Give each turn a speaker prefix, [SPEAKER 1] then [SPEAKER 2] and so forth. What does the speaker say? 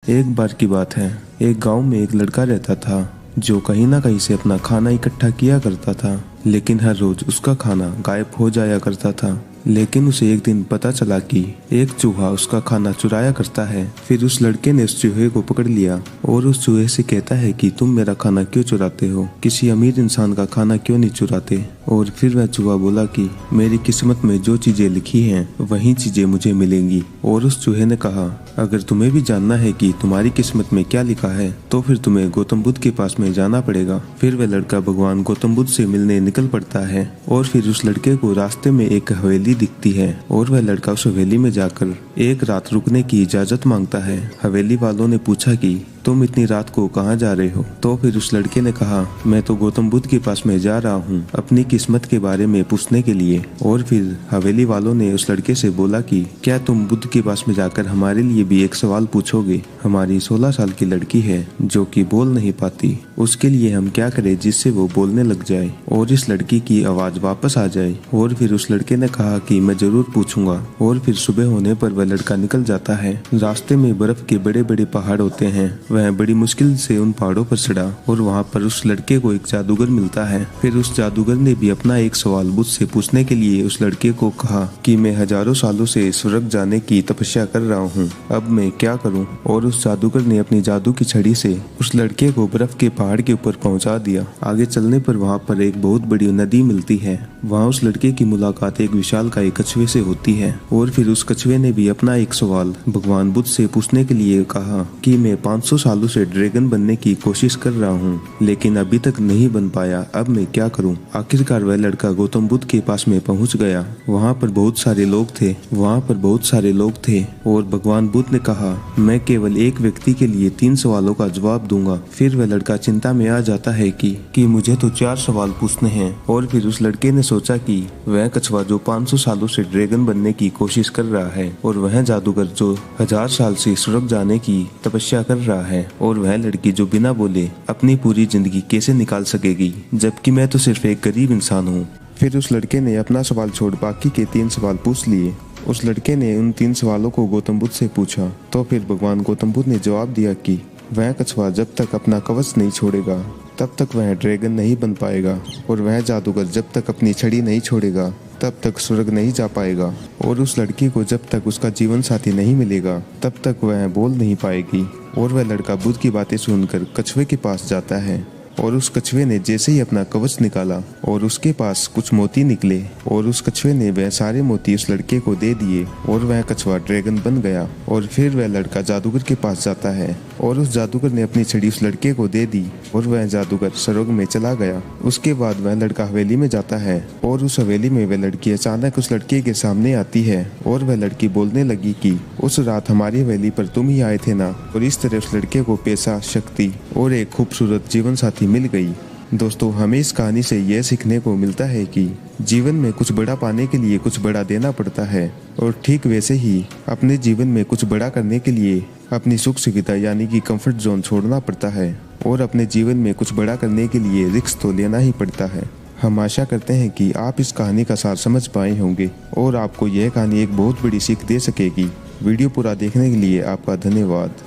[SPEAKER 1] एक बार की बात है, एक गांव में एक लड़का रहता था जो कहीं ना कहीं से अपना खाना इकट्ठा किया करता था, लेकिन हर रोज उसका खाना गायब हो जाया करता था। लेकिन उसे एक दिन पता चला कि एक चूहा उसका खाना चुराया करता है। फिर उस लड़के ने उस चूहे को पकड़ लिया और उस चूहे से कहता है कि तुम मेरा खाना क्यों चुराते हो, किसी अमीर इंसान का खाना क्यों नहीं चुराते। और फिर वह चूहा बोला कि मेरी किस्मत में जो चीजें लिखी हैं वही चीजें मुझे मिलेंगी। और उस चूहे ने कहा, अगर तुम्हें भी जानना है कि तुम्हारी किस्मत में क्या लिखा है तो फिर तुम्हें गौतम बुद्ध के पास में जाना पड़ेगा। फिर वह लड़का भगवान गौतम बुद्ध से मिलने निकल पड़ता है और फिर उस लड़के को रास्ते में एक हवेली दिखती है और वह लड़का उस हवेली में जाकर एक रात रुकने की इजाजत मांगता है। हवेली वालों ने पूछा कि तुम इतनी रात को कहाँ जा रहे हो? तो फिर उस लड़के ने कहा, मैं तो गौतम बुद्ध के पास में जा रहा हूँ अपनी किस्मत के बारे में पूछने के लिए। और फिर हवेली वालों ने उस लड़के से बोला कि क्या तुम बुद्ध के पास में जाकर हमारे लिए भी एक सवाल पूछोगे? हमारी 16 साल की लड़की है जो कि बोल नहीं पाती, उसके लिए हम क्या करें जिससे वो बोलने लग जाए और इस लड़की की आवाज वापस आ जाए। और फिर उस लड़के ने कहा कि मैं जरूर पूछूंगा। और फिर सुबह होने पर वह लड़का निकल जाता है। रास्ते में बर्फ के बड़े बड़े पहाड़ होते हैं। वह बड़ी मुश्किल से उन पहाड़ों पर चढ़ा और वहाँ पर उस लड़के को एक जादूगर मिलता है। फिर उस जादूगर ने भी अपना एक सवाल बुद्ध से पूछने के लिए उस लड़के को कहा कि मैं हजारों सालों से स्वर्ग जाने की तपस्या कर रहा हूँ, अब मैं क्या करूँ? और उस जादूगर ने अपनी जादू की छड़ी से उस लड़के को बर्फ के पहाड़ के ऊपर पहुँचा दिया। आगे चलने पर वहाँ पर एक बहुत बड़ी नदी मिलती है। वहाँ उस लड़के की मुलाकात एक विशालकाय कछुए से होती है और फिर उस कछुए ने भी अपना एक सवाल भगवान बुद्ध से पूछने के लिए कहा कि मैं 500 सालों से ड्रैगन बनने की कोशिश कर रहा हूँ लेकिन अभी तक नहीं बन पाया, अब मैं क्या करूँ? आखिरकार वह लड़का गौतम बुद्ध के पास में पहुँच गया। वहाँ पर बहुत सारे लोग थे और भगवान बुद्ध ने कहा, मैं केवल एक व्यक्ति के लिए 3 सवालों का जवाब दूंगा। फिर वह लड़का चिंता में आ जाता है कि मुझे तो 4 सवाल पूछने हैं। और फिर उस लड़के ने सोचा कि वह कछुआ जो 500 सालों से ड्रैगन बनने की कोशिश कर रहा है और वह जादूगर जो 1000 साल से स्वर्ग जाने की तपस्या कर रहा है और वह लड़की जो बिना बोले अपनी पूरी जिंदगी कैसे निकाल सकेगी, जबकि मैं तो सिर्फ एक गरीब इंसान हूँ। फिर उस लड़के ने अपना सवाल छोड़ बाकी के 3 सवाल पूछ लिए। उस लड़के ने उन 3 सवालों को गौतम बुद्ध से पूछा तो फिर भगवान गौतम बुद्ध ने जवाब दिया कि वह कछुआ जब तक अपना कवच नहीं छोड़ेगा तब तक वह ड्रैगन नहीं बन पाएगा और वह जादूगर जब तक अपनी छड़ी नहीं छोड़ेगा तब तक स्वर्ग नहीं जा पाएगा और उस लड़की को जब तक उसका जीवन साथी नहीं मिलेगा तब तक वह बोल नहीं पाएगी। और वह लड़का बुद्ध की बातें सुनकर कछुए के पास जाता है और उस कछुए ने जैसे ही अपना कवच निकाला और उसके पास कुछ मोती निकले और उस कछुए ने वह सारे मोती उस लड़के को दे दिए और वह कछुआ ड्रैगन बन गया। और फिर वह लड़का जादूगर के पास जाता है और उस जादूगर ने अपनी छड़ी उस लड़के को दे दी और वह जादूगर स्वर्ग में चला गया। उसके बाद वह लड़का हवेली में जाता है और उस हवेली में वह लड़की अचानक उस लड़के के सामने आती है और वह लड़की बोलने लगी कि उस रात हमारी हवेली पर तुम ही आए थे ना। और इस तरह उस लड़के को पैसा, शक्ति और एक खूबसूरत जीवन साथी मिल गई। दोस्तों, हमें इस कहानी से यह सीखने को मिलता है कि जीवन में कुछ बड़ा पाने के लिए कुछ बड़ा देना पड़ता है और ठीक वैसे ही अपने जीवन में कुछ बड़ा करने के लिए अपनी सुख सुविधा यानी कि कंफर्ट जोन छोड़ना पड़ता है और अपने जीवन में कुछ बड़ा करने के लिए रिस्क तो लेना ही पड़ता है। हम आशा करते हैं कि आप इस कहानी का सार समझ पाए होंगे और आपको यह कहानी एक बहुत बड़ी सीख दे सकेगी। वीडियो पूरा देखने के लिए आपका धन्यवाद।